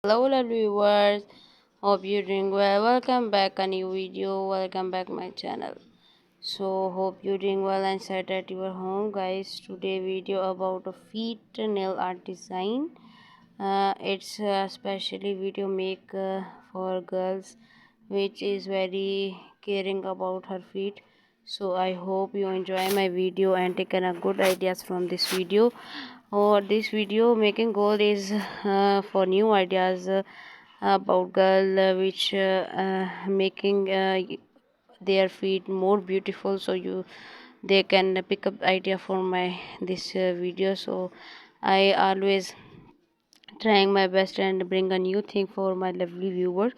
Hello lovely viewers, hope you're doing well. Welcome back a new video. Welcome back my channel. So hope you're doing well and set at your home guys. Today video about a feet nail art design. It's a specially video make for girls which is very caring about her feet. So I hope you enjoy my video and taken a good ideas from this video. Or this video making goal is for new ideas about girl which making their feet more beautiful, so they can pick up idea for my this video. So I always trying my best and bring a new thing for my lovely viewers,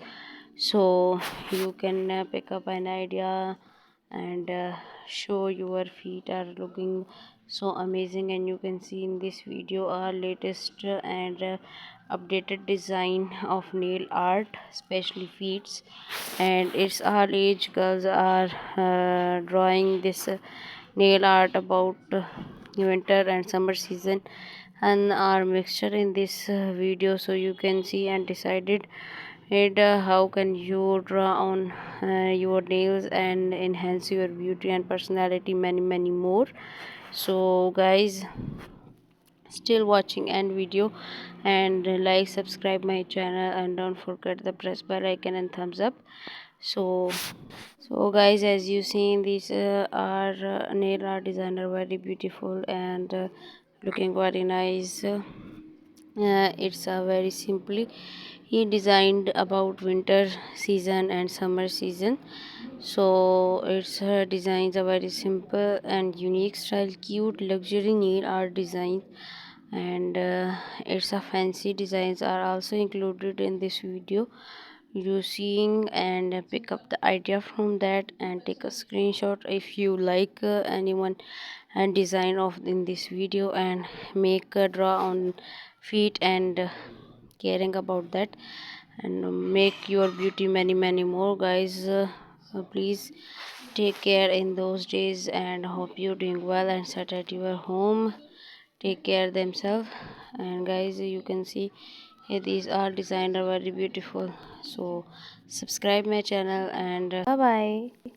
so you can pick up an idea and show your feet are looking so amazing. And you can see in this video our latest and updated design of nail art, especially feet. And it's all age girls are drawing this nail art about winter and summer season, and our mixture in this video, so you can see and decided it how can you draw on your nails and enhance your beauty and personality, many more. So guys, still watching and video and like subscribe my channel and don't forget the press bell icon and thumbs up. So guys, as you see, these are nail art designer very beautiful and looking very nice. It's a very simply he designed about winter season and summer season. So its designs are very simple and unique style, cute luxury nail art design, and it's a fancy designs are also included in this video. You seeing and pick up the idea from that and take a screenshot if you like anyone and design of in this video, and make a draw on feet and caring about that, and make your beauty many more guys. Please take care in those days and hope you're doing well and set at your home, take care themselves. And guys, you can see here these are designed are very beautiful. So subscribe my channel and bye bye.